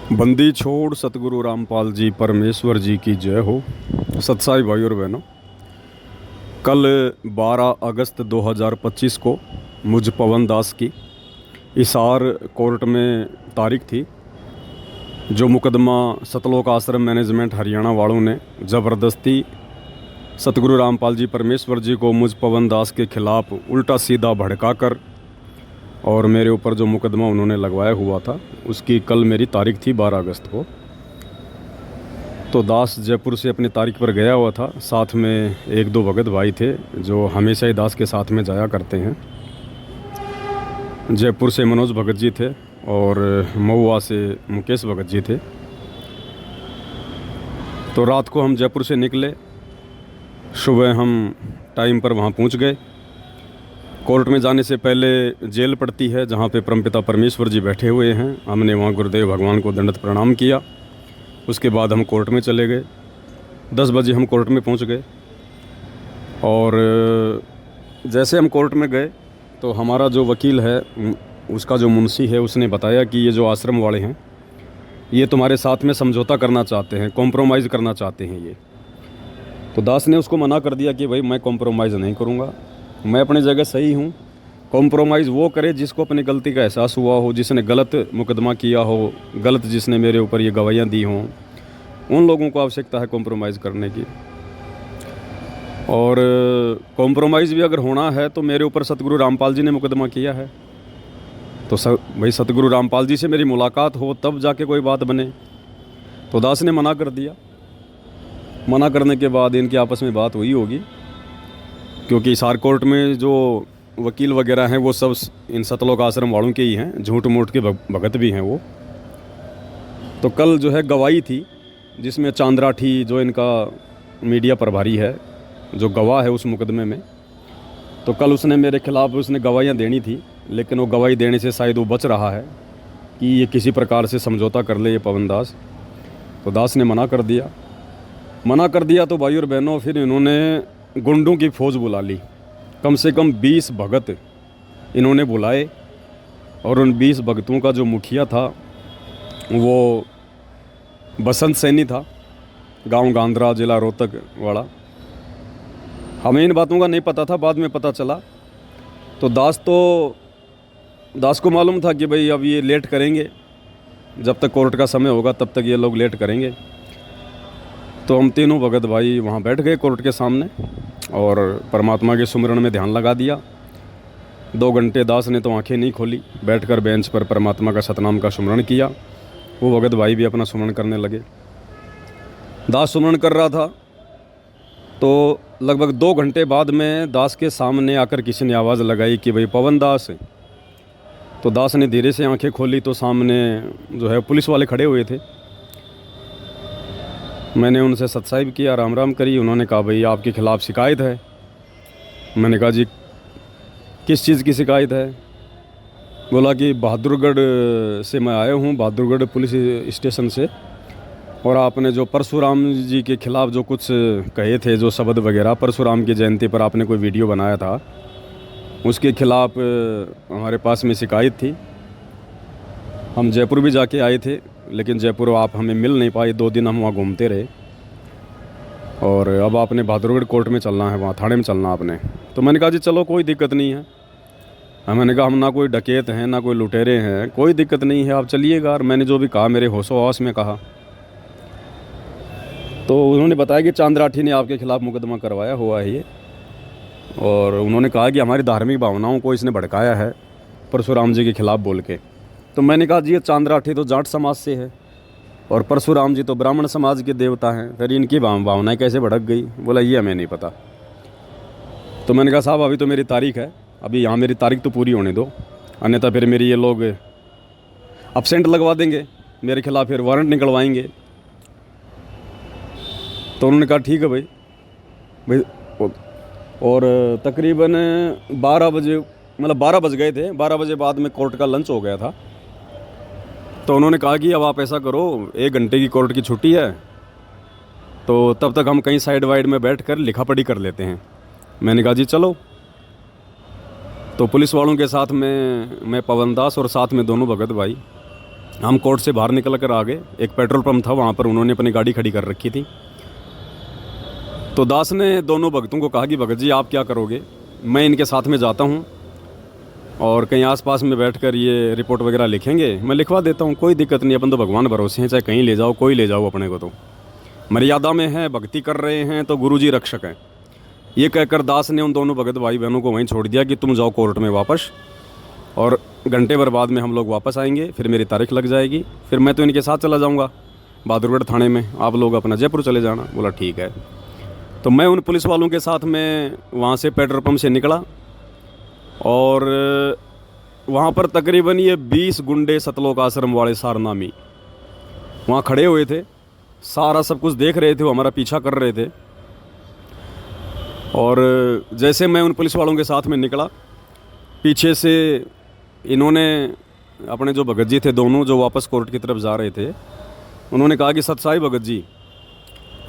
बंदी छोड़ सतगुरु रामपाल जी परमेश्वर जी की जय हो। सत्साई भाई और बहनों, कल 12 अगस्त 2025 को मुझ पवन दास की हिसार कोर्ट में तारीख थी। जो मुकदमा सतलोक आश्रम मैनेजमेंट हरियाणा वालों ने ज़बरदस्ती सतगुरु रामपाल जी परमेश्वर जी को मुझ पवन दास के खिलाफ़ उल्टा सीधा भड़का कर और मेरे ऊपर जो मुकदमा उन्होंने लगवाया हुआ था, उसकी कल मेरी तारीख थी 12 अगस्त को। तो दास जयपुर से अपनी तारीख पर गया हुआ था। साथ में एक दो भगत भाई थे जो हमेशा ही दास के साथ में जाया करते हैं। जयपुर से मनोज भगत जी थे और महुआ से मुकेश भगत जी थे। तो रात को हम जयपुर से निकले, सुबह हम टाइम पर वहाँ पहुँच गए। कोर्ट में जाने से पहले जेल पड़ती है जहाँ पे परमपिता परमेश्वर जी बैठे हुए हैं। हमने वहाँ गुरुदेव भगवान को दंडवत प्रणाम किया। उसके बाद हम कोर्ट में चले गए। 10 बजे हम कोर्ट में पहुँच गए और जैसे हम कोर्ट में गए तो हमारा जो वकील है, उसका जो मुंशी है, उसने बताया कि ये जो आश्रम वाले हैं ये तुम्हारे साथ में समझौता करना चाहते हैं, कॉम्प्रोमाइज़ करना चाहते हैं ये। तो दास ने उसको मना कर दिया कि भाई मैं कॉम्प्रोमाइज़ नहीं करूँगा, मैं अपनी जगह सही हूँ। कॉम्प्रोमाइज़ वो करे जिसको अपनी गलती का एहसास हुआ हो, जिसने गलत मुकदमा किया हो, गलत जिसने मेरे ऊपर ये गवाहियाँ दी हों, उन लोगों को आवश्यकता है कॉम्प्रोमाइज़ करने की। और कॉम्प्रोमाइज़ भी अगर होना है तो मेरे ऊपर सतगुरु रामपाल जी ने मुकदमा किया है, तो भाई सतगुरु रामपाल जी से मेरी मुलाकात हो तब जाके कोई बात बने। तो दास ने मना कर दिया। मना करने के बाद इनकी आपस में बात हुई होगी, क्योंकि हिसार कोर्ट में जो वकील वगैरह हैं वो सब इन सतलोक आश्रम वालों के ही हैं, झूठ मूठ के भगत भी हैं वो। तो कल जो है गवाही थी जिसमें चांद्राठी जो इनका मीडिया प्रभारी है, जो गवाह है उस मुकदमे में, तो कल उसने मेरे खिलाफ़ उसने गवाहियाँ देनी थी, लेकिन वो गवाही देने से शायद वो बच रहा है कि ये किसी प्रकार से समझौता कर ले ये पवन दास। तो दास ने मना कर दिया। मना कर दिया तो भाई और बहनों, फिर इन्होंने गुंडों की फ़ौज बुला ली। कम से कम 20 भगत इन्होंने बुलाए और उन 20 भगतों का जो मुखिया था वो बसंत सैनी था, गांव गांधरा, जिला रोहतक वाला। हमें इन बातों का नहीं पता था, बाद में पता चला। तो दास को मालूम था कि भाई अब ये लेट करेंगे, जब तक कोर्ट का समय होगा तब तक ये लोग लेट करेंगे। तो हम तीनों भगत भाई वहाँ बैठ गए कोर्ट के सामने और परमात्मा के सुमिरन में ध्यान लगा दिया। 2 घंटे दास ने तो आंखें नहीं खोली, बैठकर बेंच पर परमात्मा का सतनाम का सुमिरन किया। वो भगत भाई भी अपना सुमिरन करने लगे। दास सुमिरन कर रहा था तो लगभग 2 घंटे बाद में दास के सामने आकर किसी ने आवाज़ लगाई कि भाई पवन दास। तो दास ने धीरे से आंखें खोली तो सामने जो है पुलिस वाले खड़े हुए थे। मैंने उनसे सत्साहिब किया, राम राम करी। उन्होंने कहा भाई आपके ख़िलाफ़ शिकायत है। मैंने कहा जी किस चीज़ की शिकायत है? बोला कि बहादुरगढ़ से मैं आया हूँ, बहादुरगढ़ पुलिस स्टेशन से, और आपने जो परशुराम जी के ख़िलाफ़ जो कुछ कहे थे, जो शब्द वगैरह, परशुराम की जयंती पर आपने कोई वीडियो बनाया था, उसके ख़िलाफ़ हमारे पास में शिकायत थी। हम जयपुर भी जाके आए थे, लेकिन जयपुर आप हमें मिल नहीं पाए। 2 दिन हम वहाँ घूमते रहे और अब आपने बहादुरगढ़ कोर्ट में चलना है, वहाँ थाने में चलना आपने। तो मैंने कहा जी चलो कोई दिक्कत नहीं है। मैंने कहा हम ना कोई डकैत हैं ना कोई लुटेरे हैं, कोई दिक्कत नहीं है, आप चलिएगा। और मैंने जो भी कहा मेरे होशो हवास में कहा। तो उन्होंने बताया कि चांद्राठी ने आपके खिलाफ़ मुकदमा करवाया हुआ है ये, और उन्होंने कहा कि हमारी धार्मिक भावनाओं को इसने भड़काया है परशुराम जी के खिलाफ़ बोल के। तो मैंने कहा जी ये चांद्राठी तो जाट समाज से है और परशुराम जी तो ब्राह्मण समाज के देवता हैं, फिर इनकी भावनाएं कैसे भड़क गई? बोला ये हमें नहीं पता। तो मैंने कहा साहब अभी तो मेरी तारीख है, अभी यहाँ मेरी तारीख तो पूरी होने दो, अन्यथा फिर मेरी ये लोग अब्सेंट लगवा देंगे, मेरे खिलाफ़ फिर वारंट निकलवाएंगे। तो उन्होंने कहा ठीक है भाई। और तकरीबन 12 बजे, मतलब 12 बज गए थे, 12 बजे बाद में कोर्ट का लंच हो गया था। तो उन्होंने कहा कि अब आप ऐसा करो, 1 घंटे की कोर्ट की छुट्टी है, तो तब तक हम कहीं साइड वाइड में बैठ कर लिखा पढ़ी कर लेते हैं। मैंने कहा जी चलो। तो पुलिस वालों के साथ में मैं पवन दास और साथ में दोनों भगत भाई हम कोर्ट से बाहर निकल कर आ गए। एक पेट्रोल पंप था, वहाँ पर उन्होंने अपनी गाड़ी खड़ी कर रखी थी। तो दास ने दोनों भगतों को कहा कि भगत जी आप क्या करोगे, मैं इनके साथ में जाता हूँ और कहीं आसपास में बैठकर ये रिपोर्ट वगैरह लिखेंगे, मैं लिखवा देता हूँ, कोई दिक्कत नहीं, अपन तो भगवान भरोसे हैं, चाहे कहीं ले जाओ, कोई ले जाओ, अपने को तो मर्यादा में है, भक्ति कर रहे हैं तो गुरुजी रक्षक हैं। ये कहकर दास ने उन दोनों भगत भाई बहनों को वहीं छोड़ दिया कि तुम जाओ कोर्ट में वापस, और घंटे भर बाद में हम लोग वापस आएंगे, फिर मेरी तारीख लग जाएगी, फिर मैं तो इनके साथ चला जाऊँगा बहादुरगढ़ थाने में, आप लोग अपना जयपुर चले जाना। बोला ठीक है। तो मैं उन पुलिस वालों के साथ में वहाँ से पेट्रोल पंप से निकला और वहाँ पर तकरीबन ये 20 गुंडे सतलोक आश्रम वाले सारनामी वहाँ खड़े हुए थे, सारा सब कुछ देख रहे थे, वो हमारा पीछा कर रहे थे। और जैसे मैं उन पुलिस वालों के साथ में निकला, पीछे से इन्होंने अपने जो भगत जी थे दोनों, जो वापस कोर्ट की तरफ जा रहे थे, उन्होंने कहा कि सतसाई भगत जी,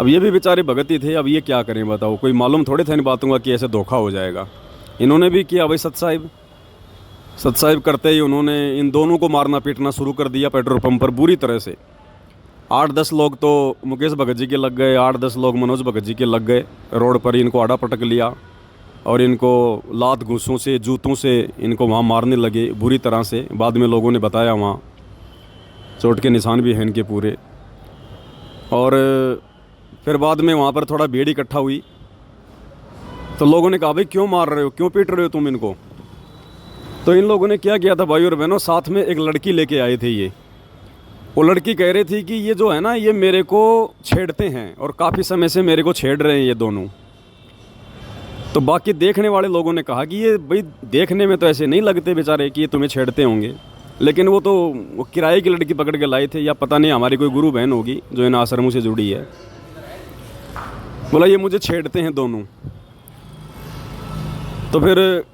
अब ये भी बेचारे भगत ही थे, अब ये क्या करें बताओ, कोई मालूम थोड़े था इन बातों का कि ऐसे धोखा हो जाएगा। इन्होंने भी किया भाई सतसाहिब करते ही उन्होंने इन दोनों को मारना पीटना शुरू कर दिया पेट्रोल पंप पर बुरी तरह से। 8-10 लोग तो मुकेश भगत जी के लग गए, 8-10 लोग मनोज भगत जी के लग गए। रोड पर इनको आड़ा पटक लिया और इनको लात घूंसों से, जूतों से इनको वहाँ मारने लगे बुरी तरह से। बाद में लोगों ने बताया वहाँ चोट के निशान भी हैं इनके पूरे। और फिर बाद में वहाँ पर थोड़ा भीड़ इकट्ठा हुई, तो लोगों ने कहा भाई क्यों मार रहे हो, क्यों पीट रहे हो तुम इनको। तो इन लोगों ने क्या किया था भाई और बहनों, साथ में एक लड़की लेके आए थे। ये वो लड़की कह रही थी कि ये जो है ना, ये मेरे को छेड़ते हैं और काफ़ी समय से मेरे को छेड़ रहे हैं ये दोनों। तो बाकी देखने वाले लोगों ने कहा कि ये भाई देखने में तो ऐसे नहीं लगते बेचारे कि ये तुम्हें छेड़ते होंगे, लेकिन वो तो वो किराए की लड़की पकड़ के लाए थे, या पता नहीं हमारी कोई गुरु बहन होगी जो इन आश्रमों से जुड़ी है। बोला ये मुझे छेड़ते हैं दोनों। तो फिर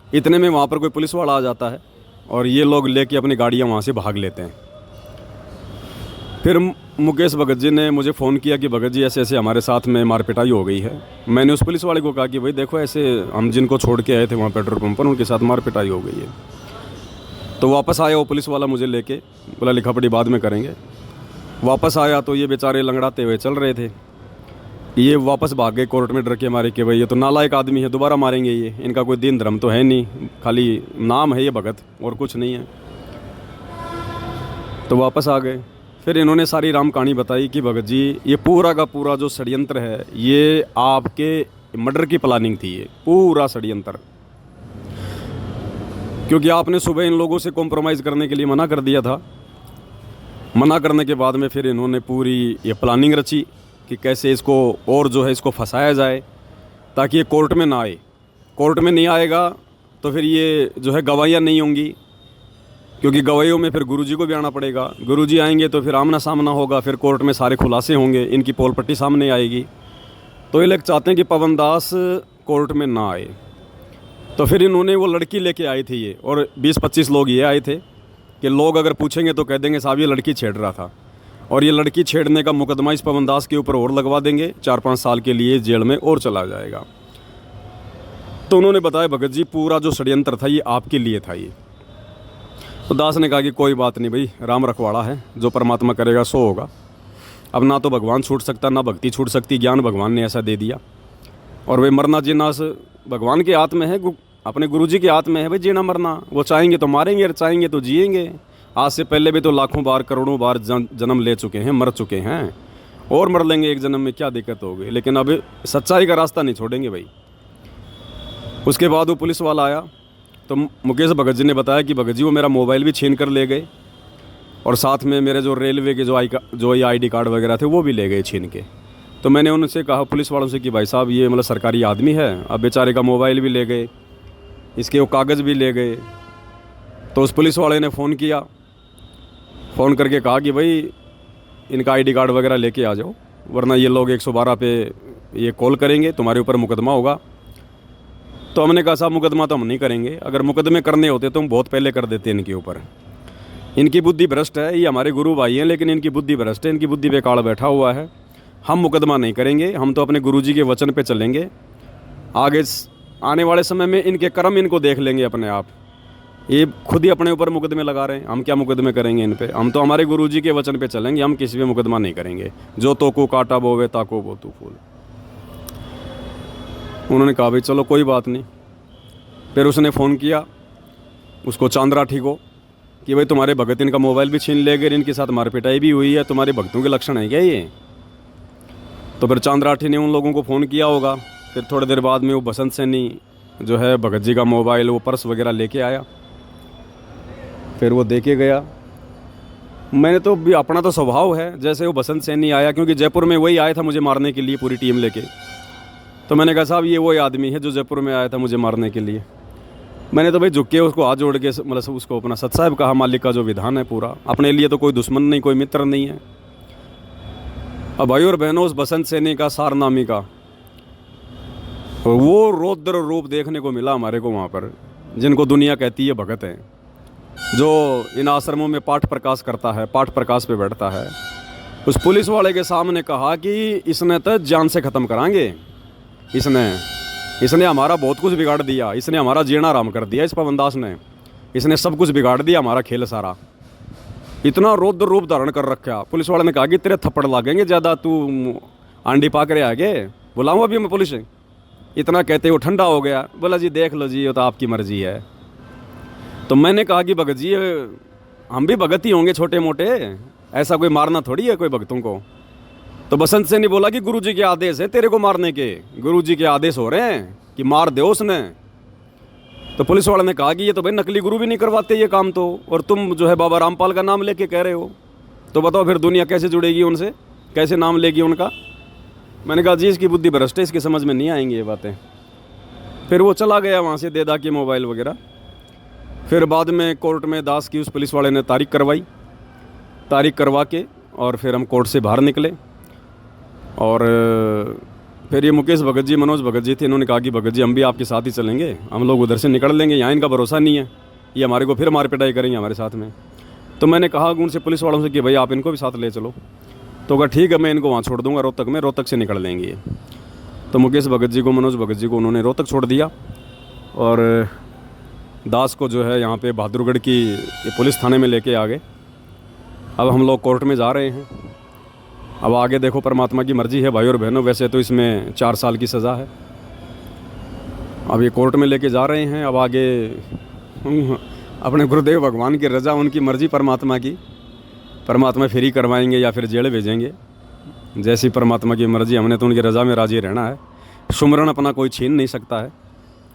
इतने में वहाँ पर कोई पुलिस वाला आ जाता है और ये लोग लेके अपनी गाड़ियाँ वहाँ से भाग लेते हैं। फिर मुकेश भगत जी ने मुझे फ़ोन किया कि भगत जी ऐसे ऐसे हमारे साथ में मारपिटाई हो गई है। मैंने उस पुलिस वाले को कहा कि भाई देखो, ऐसे हम जिनको छोड़ के आए थे वहाँ पेट्रोल पंप पर, उनके साथ मारपिटाई हो गई है। तो वापस आया वो पुलिस वाला मुझे लेके, बोला लिखा पढ़ी बाद में करेंगे। वापस आया तो ये बेचारे लंगड़ाते हुए चल रहे थे। ये वापस भाग गए कोर्ट में डर के मारे कि भाई ये तो नालायक आदमी है, दोबारा मारेंगे ये, इनका कोई दीन धर्म तो है नहीं, खाली नाम है ये भगत और कुछ नहीं है। तो वापस आ गए। फिर इन्होंने सारी राम कहानी बताई कि भगत जी ये पूरा का पूरा जो षड्यंत्र है, ये आपके मर्डर की प्लानिंग थी, ये पूरा षड्यंत्र। क्योंकि आपने सुबह इन लोगों से कॉम्प्रोमाइज़ करने के लिए मना कर दिया था। मना करने के बाद में फिर इन्होंने पूरी ये प्लानिंग रची कि कैसे इसको और जो है इसको फंसाया जाए ताकि ये कोर्ट में ना आए। कोर्ट में नहीं आएगा तो फिर ये जो है गवाहियाँ नहीं होंगी, क्योंकि गवाहियों में फिर गुरुजी को भी आना पड़ेगा। गुरुजी आएंगे तो फिर आमना सामना होगा, फिर कोर्ट में सारे खुलासे होंगे, इनकी पोल पट्टी सामने आएगी। तो ये लोग चाहते हैं कि पवन दास कोर्ट में ना आए। तो फिर इन्होंने वो लड़की लेके आई थी ये, और 20-25 लोग ये आए थे कि लोग अगर पूछेंगे तो कह देंगे साहब ये लड़की छेड़ रहा था, और ये लड़की छेड़ने का मुकदमा इस पवन दास के ऊपर और लगवा देंगे, 4-5 साल के लिए जेल में और चला जाएगा। तो उन्होंने बताया भगत जी पूरा जो षड्यंत्र था ये आपके लिए था ये। तो दास ने कहा कि कोई बात नहीं भाई, राम रखवाड़ा है, जो परमात्मा करेगा सो होगा। अब ना तो भगवान छूट सकता, ना भक्ति छूट सकती, ज्ञान भगवान ने ऐसा दे दिया। और वे मरना जीना भगवान के हाथ में है, अपने गुरुजी के हाथ में है भाई जीना मरना। वो चाहेंगे तो मारेंगे, चाहेंगे तो जिएंगे। आज से पहले भी तो लाखों बार करोड़ों बार जन्म ले चुके हैं, मर चुके हैं, और मर लेंगे एक जन्म में, क्या दिक्कत होगी। लेकिन अब सच्चाई का रास्ता नहीं छोड़ेंगे भाई। उसके बाद वो पुलिस वाला आया तो मुकेश भगत जी ने बताया कि भगत जी वो मेरा मोबाइल भी छीन कर ले गए, और साथ में मेरे जो रेलवे के जो ID कार्ड वगैरह थे वो भी ले गए छीन के। तो मैंने उनसे कहा पुलिस वालों से कि भाई साहब ये मतलब सरकारी आदमी है, अब बेचारे का मोबाइल भी ले गए, इसके वो कागज़ भी ले गए। तो उस पुलिस वाले ने फ़ोन किया, फ़ोन करके कहा कि भाई इनका ID कार्ड वगैरह लेके आ जाओ, वरना ये लोग 112 पे ये कॉल करेंगे, तुम्हारे ऊपर मुकदमा होगा। तो हमने कहा साहब मुकदमा तो हम नहीं करेंगे, अगर मुकदमे करने होते तो हम बहुत पहले कर देते इनके ऊपर। इनकी बुद्धि भ्रष्ट है, ये हमारे गुरु भाई हैं लेकिन इनकी बुद्धि भ्रष्ट है, इनकी बुद्धि पे काल बैठा हुआ है। हम मुकदमा नहीं करेंगे, हम तो अपने गुरुजी के वचन पे चलेंगे। आगे आने वाले समय में इनके कर्म इनको देख लेंगे अपने आप। ये खुद ही अपने ऊपर मुकदमे लगा रहे हैं। हम क्या मुकदमे करेंगे इन पे? हम तो हमारे गुरुजी के वचन पे चलेंगे, हम किसी पे मुकदमा नहीं करेंगे। जो तो को काटा बोवे ताको बो तू फूल। उन्होंने कहा भाई चलो कोई बात नहीं। फिर उसने फ़ोन किया उसको चांदराठी को कि भाई तुम्हारे भगत इनका मोबाइल भी छीन ले गए, इनके साथ मारपिटाई भी हुई है, तुम्हारे भक्तों के लक्षण है क्या ये? तो फिर चांदराठी ने उन लोगों को फ़ोन किया होगा। फिर थोड़ी देर बाद में वो बसंत सैनी जो है भगत जी का मोबाइल, वो पर्स वगैरह लेके आया। फिर वो दे के गया। मैंने तो भी अपना तो स्वभाव है, जैसे वो बसंत सैनी आया, क्योंकि जयपुर में वही आया था मुझे मारने के लिए पूरी टीम लेके। तो मैंने कहा साहब ये वही आदमी है जो जयपुर में आया था मुझे मारने के लिए। मैंने तो भाई झुक के उसको हाथ जोड़ के मतलब उसको अपना सत साहब कहा, मालिक का जो विधान है पूरा, अपने लिए तो कोई दुश्मन नहीं, कोई मित्र नहीं है। अब भाई और बहनों, उस बसंत सैनी का, सारनामी का वो रौद्र रूप देखने को मिला हमारे को वहाँ पर, जिनको दुनिया कहती है भगत हैं, जो इन आश्रमों में पाठ प्रकाश करता है, पाठ प्रकाश पे बैठता है। उस पुलिस वाले के सामने कहा कि इसने तो जान से ख़त्म कराएंगे, इसने हमारा बहुत कुछ बिगाड़ दिया, इसने हमारा जीना आराम कर दिया, इस पवनदास ने, इसने सब कुछ बिगाड़ दिया हमारा खेल सारा। इतना रौद्र रूप धारण कर रखा। पुलिस वाले ने कहा कि तेरे थप्पड़ लागेंगे ज़्यादा, तू आंडी पाक रहे आगे, बुलाऊँ अभी मैं पुलिस? इतना कहते वो ठंडा हो गया, बोला जी देख लो जी ये तो आपकी मर्जी है। तो मैंने कहा कि भगत जी हम भी भगत ही होंगे छोटे मोटे, ऐसा कोई मारना थोड़ी है कोई भक्तों को। तो बसंत सैनी बोला कि गुरुजी के आदेश है तेरे को मारने के, गुरुजी के आदेश हो रहे हैं कि मार दे उसने। तो पुलिस वाले ने कहा कि ये तो भाई नकली गुरु भी नहीं करवाते ये काम तो, और तुम जो है बाबा रामपाल का नाम लेके कह रहे हो, तो बताओ फिर दुनिया कैसे जुड़ेगी उनसे, कैसे नाम लेगी उनका? मैंने कहा जी इसकी बुद्धि भ्रष्ट है, इसकी समझ में नहीं आएंगी ये बातें। फिर वो चला गया वहाँ से दे दा के मोबाइल वगैरह। फिर बाद में कोर्ट में दास की उस पुलिस वाले ने तारीख करवाई, तारीख करवा के और फिर हम कोर्ट से बाहर निकले। और फिर ये मुकेश भगत जी, मनोज भगत जी थे, इन्होंने कहा कि भगत जी हम भी आपके साथ ही चलेंगे, हम लोग उधर से निकल लेंगे, यहाँ इनका भरोसा नहीं है, ये हमारे को फिर मार पिटाई करेंगे हमारे साथ में। तो मैंने कहा उनसे, पुलिस वालों से कि भाई आप इनको भी साथ ले चलो। तो कहा ठीक है मैं इनको वहाँ छोड़ दूँगा रोहतक में, रोहतक से निकल लेंगे। तो मुकेश भगत जी को, मनोज भगत जी को उन्होंने रोहतक छोड़ दिया और दास को जो है यहाँ पे बहादुरगढ़ की पुलिस थाने में लेके आ गए। अब हम लोग कोर्ट में जा रहे हैं। अब आगे देखो परमात्मा की मर्जी है भाई और बहनों। वैसे तो इसमें 4 साल की सज़ा है। अब ये कोर्ट में लेके जा रहे हैं। अब आगे अपने गुरुदेव भगवान की रज़ा, उनकी मर्जी परमात्मा की, परमात्मा फ्री करवाएंगे या फिर जेल भेजेंगे, जैसी परमात्मा की मर्जी। हमने तो उनकी रज़ा में राजी रहना है। सुमरन अपना कोई छीन नहीं सकता है।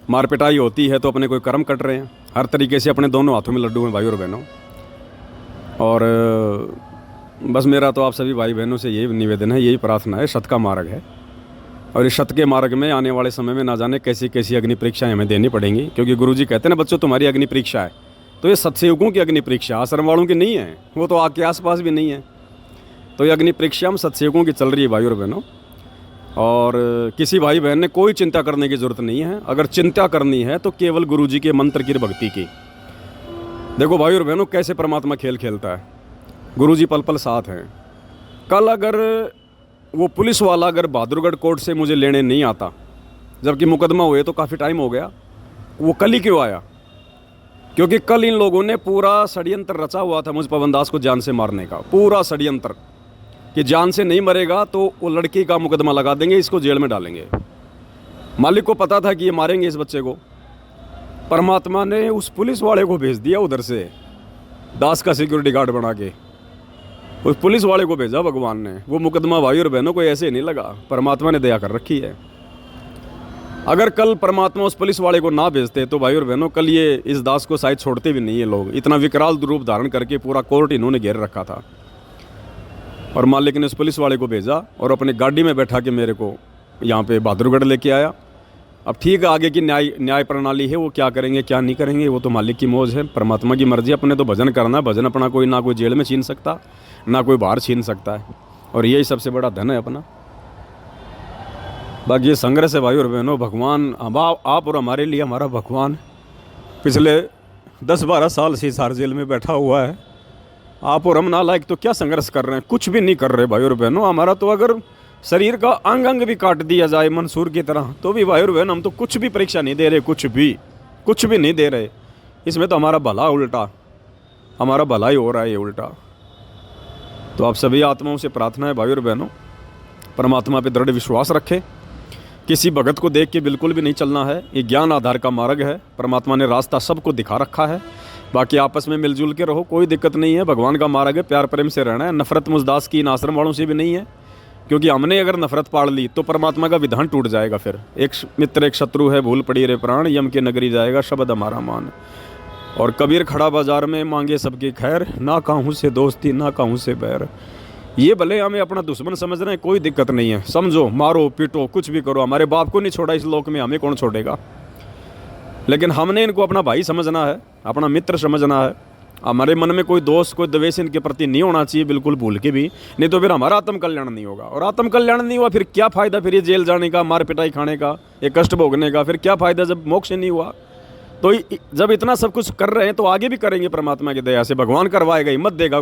मार पिटाई होती है तो अपने कोई कर्म कट रहे हैं। हर तरीके से अपने दोनों हाथों में लड्डू हैं भाई और बहनों। और बस मेरा तो आप सभी भाई बहनों से यही निवेदन है, यही प्रार्थना है। सत का मार्ग है और इस सत के मार्ग में आने वाले समय में ना जाने कैसी कैसी अग्नि परीक्षाएँ हमें देनी पड़ेंगी, क्योंकि गुरुजी कहते हैं ना बच्चों तुम्हारी अग्नि परीक्षा है। तो ये सत्सयुगों की अग्नि परीक्षा, आश्रम वालों की नहीं है, वो तो आग के आसपास भी नहीं है। तो ये अग्नि परीक्षा हम सत्सयुगों की चल रही है भाई और बहनों। और किसी भाई बहन ने कोई चिंता करने की ज़रूरत नहीं है। अगर चिंता करनी है तो केवल गुरुजी के मंत्र की भक्ति की। देखो भाई और बहनों कैसे परमात्मा खेल खेलता है। गुरुजी पल पल साथ हैं। कल अगर वो पुलिस वाला अगर बहादुरगढ़ कोर्ट से मुझे लेने नहीं आता, जबकि मुकदमा हुए तो काफ़ी टाइम हो गया, वो कल ही क्यों आया? क्योंकि कल इन लोगों ने पूरा षड्यंत्र रचा हुआ था मुझ पवनदास को जान से मारने का। पूरा षड्यंत्र कि जान से नहीं मरेगा तो वो लड़की का मुकदमा लगा देंगे, इसको जेल में डालेंगे। मालिक को पता था कि ये मारेंगे इस बच्चे को। परमात्मा ने उस पुलिस वाले को भेज दिया उधर से, दास का सिक्योरिटी गार्ड बना के उस पुलिस वाले को भेजा भगवान ने। वो मुकदमा भाई और बहनों को ऐसे नहीं लगा, परमात्मा ने दया कर रखी है। अगर कल परमात्मा उस पुलिस वाले को ना भेजते तो भाई और बहनों कल ये इस दास को शायद छोड़ते भी नहीं है लोग। इतना विकराल रूप धारण करके पूरा कोर्ट इन्होंने घेर रखा था। और मालिक ने उस पुलिस वाले को भेजा और अपने गाड़ी में बैठा के मेरे को यहाँ पे बहादुरगढ़ लेके आया। अब ठीक है, आगे की न्याय प्रणाली है, वो क्या करेंगे क्या नहीं करेंगे वो तो मालिक की मौज है, परमात्मा की मर्जी। अपने तो भजन करना, भजन अपना कोई ना कोई जेल में छीन सकता, ना कोई बाहर छीन सकता है। और यही सबसे बड़ा धन है अपना। बाकी ये संघर्ष है भाई और बहनों। भगवान आप और हमारे लिए हमारा भगवान पिछले 10-12 साल से हिसार जेल में बैठा हुआ है। आप और हम नालायक तो क्या संघर्ष कर रहे हैं? कुछ भी नहीं कर रहे भाई और बहनों। हमारा तो अगर शरीर का अंग अंग भी काट दिया जाए मंसूर की तरह तो भी भाई और बहन हम तो कुछ भी परीक्षा नहीं दे रहे, कुछ भी नहीं दे रहे। इसमें तो हमारा भला उल्टा, हमारा भला ही हो रहा है ये उल्टा। तो आप सभी आत्माओं से प्रार्थना है भाई और बहनों, परमात्मा पे दृढ़ विश्वास रखें। किसी भगत को देख के बिल्कुल भी नहीं चलना है। ये ज्ञान आधार का मार्ग है, परमात्मा ने रास्ता सबको दिखा रखा है। बाकी आपस में मिलजुल के रहो, कोई दिक्कत नहीं है। भगवान का मार्ग है, प्यार प्रेम से रहना है। नफरत मुझदास की इन आश्रम वालों से भी नहीं है, क्योंकि हमने अगर नफरत पाड़ ली तो परमात्मा का विधान टूट जाएगा। फिर एक मित्र एक शत्रु है, भूल पड़ी रे प्राण, यम के नगरी जाएगा शब्द हमारा मान। और कबीर खड़ा बाजार में मांगे सबकी खैर, ना कहूँ से दोस्ती ना कहूँ से बैर। ये भले हमें अपना दुश्मन समझ रहे हैं, कोई दिक्कत नहीं है, समझो, मारो पीटो कुछ भी करो, हमारे बाप को नहीं छोड़ा इस लोक में, हमें कौन छोड़ेगा। लेकिन हमने इनको अपना भाई समझना है, अपना मित्र समझना है। हमारे मन में कोई दोष कोई द्वेष इनके प्रति नहीं होना चाहिए, बिल्कुल भूल के भी, नहीं तो फिर हमारा आत्म कल्याण नहीं होगा। और आत्म कल्याण नहीं हुआ फिर क्या फ़ायदा, फिर ये जेल जाने का, मार पिटाई खाने का, ये कष्ट भोगने का, फिर क्या फ़ायदा जब मोक्ष नहीं हुआ। तो जब इतना सब कुछ कर रहे हैं तो आगे भी करेंगे परमात्मा की दया से, भगवान करवाएगा, हिम्मत देगा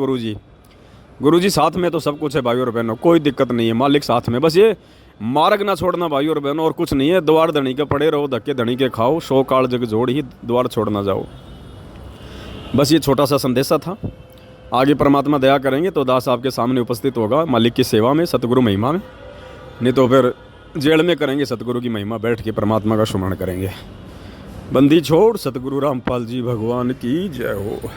गुरुजी साथ में तो सब कुछ है भाई और बहनों, कोई दिक्कत नहीं है, मालिक साथ में। बस ये मार्ग ना छोड़ना भाई और बहनों, और कुछ नहीं है। द्वार धनी के पड़े रहो, धक्के धनी के खाओ, सो काल जग जोड़ ही द्वार छोड़ ना जाओ। बस ये छोटा सा संदेशा था। आगे परमात्मा दया करेंगे तो दास आपके सामने उपस्थित होगा मालिक की सेवा में, सतगुरु महिमा में, नहीं तो फिर जेल में करेंगे सतगुरु की महिमा, बैठ के परमात्मा का सुमरण करेंगे। बंदी छोड़ सतगुरु रामपाल जी भगवान की जय हो।